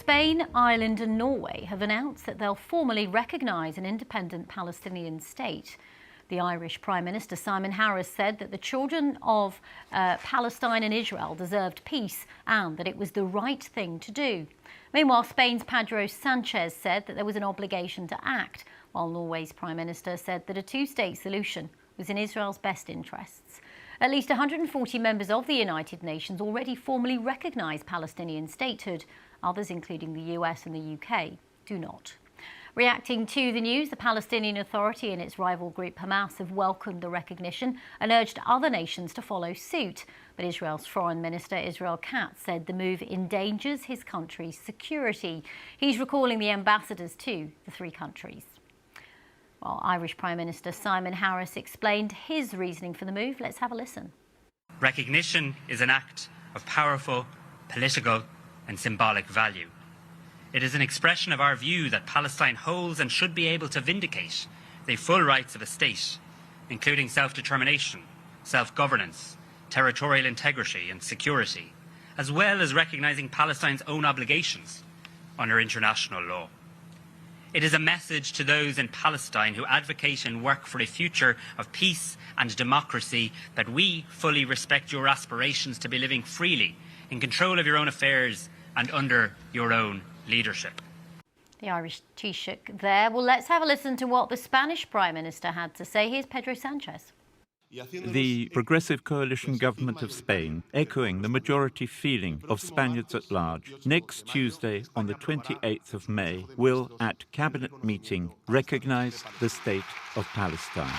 Spain, Ireland and Norway have announced that they'll formally recognise an independent Palestinian state. The Irish Prime Minister Simon Harris said that the children of Palestine and Israel deserved peace and that it was the right thing to do. Meanwhile, Spain's Pedro Sanchez said that there was an obligation to act, while Norway's Prime Minister said that a two-state solution was in Israel's best interests. At least 140 members of the United Nations already formally recognise Palestinian statehood. Others, including the US and the UK, do not. Reacting to the news, the Palestinian Authority and its rival group Hamas have welcomed the recognition and urged other nations to follow suit. But Israel's Foreign Minister Israel Katz said the move endangers his country's security. He's recalling the ambassadors to the three countries. While Irish Prime Minister Simon Harris explained his reasoning for the move, let's have a listen. Recognition is an act of powerful, political and symbolic value. It is an expression of our view that Palestine holds and should be able to vindicate the full rights of a state, including self-determination, self-governance, territorial integrity and security, as well as recognising Palestine's own obligations under international law. It is a message to those in Palestine who advocate and work for a future of peace and democracy that we fully respect your aspirations to be living freely, in control of your own affairs and under your own leadership. The Irish Taoiseach there. Well, let's have a listen to what the Spanish Prime Minister had to say. Here's Pedro Sanchez. The Progressive Coalition government of Spain, echoing the majority feeling of Spaniards at large, next Tuesday on the 28th of May will, at cabinet meeting, recognise the state of Palestine.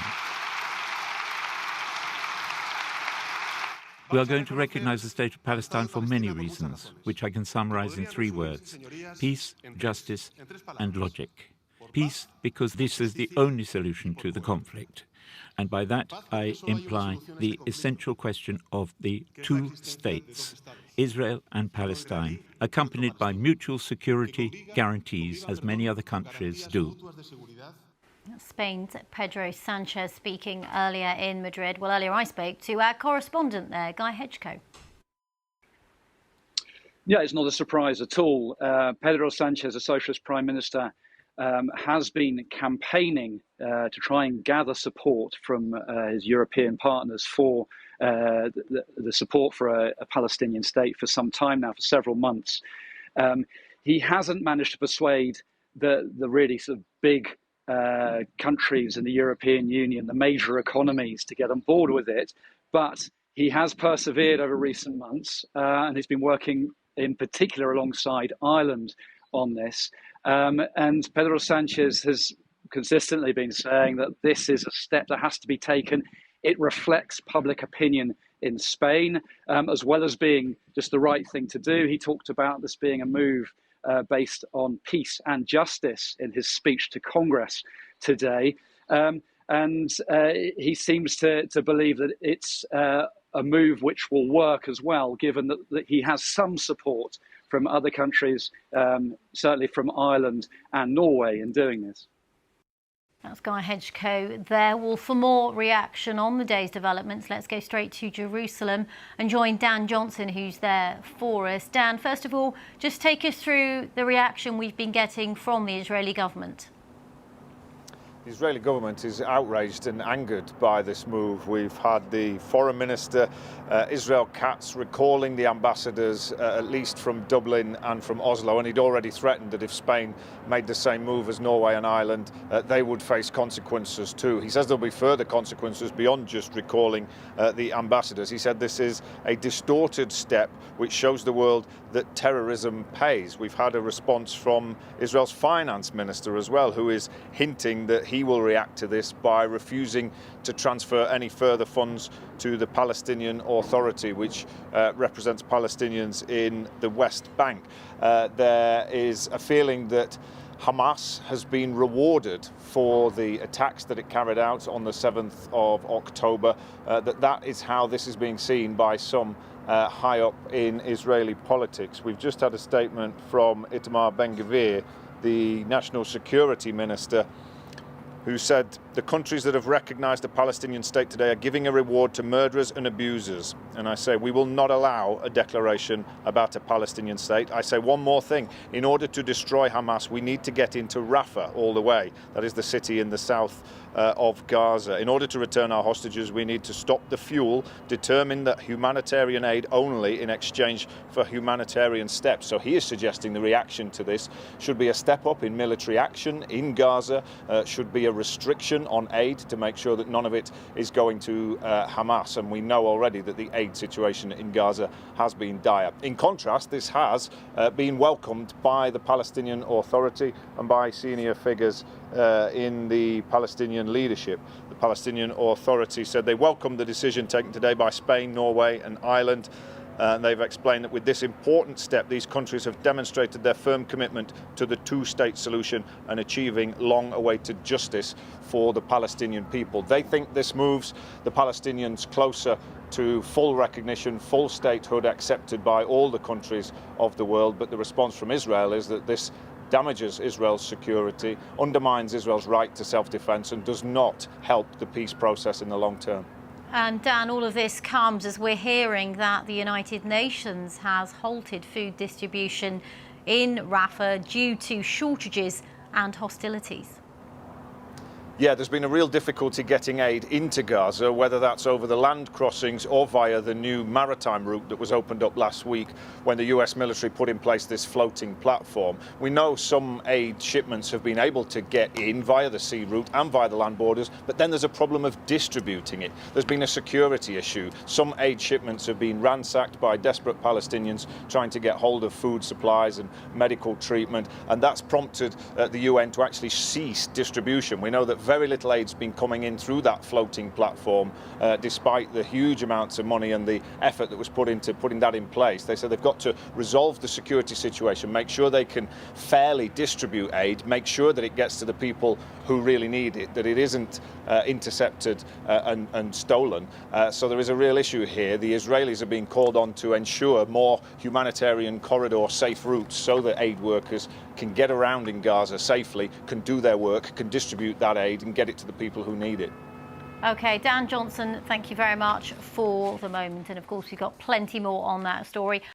We are going to recognise the state of Palestine for many reasons, which I can summarise in three words: peace, justice and logic. Peace, because this is the only solution to the conflict. And by that I imply the essential question of the two states, Israel and Palestine, accompanied by mutual security guarantees, as many other countries do. Spain's Pedro Sanchez speaking earlier in Madrid. Well, earlier I spoke to our correspondent there, Gahr. Yeah, it's not a surprise at all. Pedro Sanchez, the Socialist Prime Minister, has been campaigning to try and gather support from his European partners for the support for a Palestinian state for some time now, for several months. He hasn't managed to persuade the really sort of big countries in the European Union, the major economies, to get on board with it, but he has persevered over recent months and he's been working in particular alongside Ireland on this. And Pedro Sanchez has consistently been saying that this is a step that has to be taken. It reflects public opinion in Spain, as well as being just the right thing to do. He talked about this being a move based on peace and justice in his speech to Congress today. And he seems to believe that it's a move which will work as well, given that he has some support from other countries, certainly from Ireland and Norway, in doing this. That's Gahr there. Well, for more reaction on the day's developments, let's go straight to Jerusalem and join Dan Johnson, who's there for us. Dan, first of all, just take us through the reaction we've been getting from the Israeli government. The Israeli government is outraged and angered by this move. We've had the Foreign Minister, Israel Katz, recalling the ambassadors, at least from Dublin and from Oslo, and he'd already threatened that if Spain made the same move as Norway and Ireland, they would face consequences too. He says there'll be further consequences beyond just recalling the ambassadors. He said this is a distorted step which shows the world that terrorism pays. We've had a response from Israel's finance minister as well, who is hinting that he will react to this by refusing to transfer any further funds to the Palestinian Authority, which represents Palestinians in the West Bank. There is a feeling that Hamas has been rewarded for the attacks that it carried out on the 7th of October, that is how this is being seen by some high up in Israeli politics. We've just had a statement from Itamar Ben-Gvir, the National Security Minister, who said The countries that have recognised the Palestinian state today are giving a reward to murderers and abusers. And I say we will not allow a declaration about a Palestinian state. I say one more thing. In order to destroy Hamas, we need to get into Rafah all the way. That is the city in the south of Gaza. In order to return our hostages, we need to stop the fuel, determine that humanitarian aid only in exchange for humanitarian steps. So he is suggesting the reaction to this should be a step up in military action in Gaza, should be a restriction on aid to make sure that none of it is going to Hamas. And we know already that the aid situation in Gaza has been dire. In contrast, this has been welcomed by the Palestinian Authority and by senior figures in the Palestinian leadership. The Palestinian Authority said they welcomed the decision taken today by Spain, Norway and Ireland. They've explained that with this important step, these countries have demonstrated their firm commitment to the two-state solution and achieving long-awaited justice for the Palestinian people. They think this moves the Palestinians closer to full recognition, full statehood accepted by all the countries of the world. But the response from Israel is that this damages Israel's security, undermines Israel's right to self-defense and does not help the peace process in the long term. And Dan, all of this comes as we're hearing that the United Nations has halted food distribution in Rafah due to shortages and hostilities. Yeah, there's been a real difficulty getting aid into Gaza, whether that's over the land crossings or via the new maritime route that was opened up last week when the US military put in place this floating platform. We know some aid shipments have been able to get in via the sea route and via the land borders, but then there's a problem of distributing it. There's been a security issue. Some aid shipments have been ransacked by desperate Palestinians trying to get hold of food supplies and medical treatment, and that's prompted the UN to actually cease distribution. We know that very little aid's been coming in through that floating platform, despite the huge amounts of money and the effort that was put into putting that in place. They said they've got to resolve the security situation, make sure they can fairly distribute aid, make sure that it gets to the people who really need it, that it isn't intercepted and stolen. So there is a real issue here. The Israelis are being called on to ensure more humanitarian corridor safe routes so that aid workers can get around in Gaza safely, can do their work, can distribute that aid and get it to the people who need it. OK, Dan Johnson, thank you very much for the moment. And of course, we've got plenty more on that story.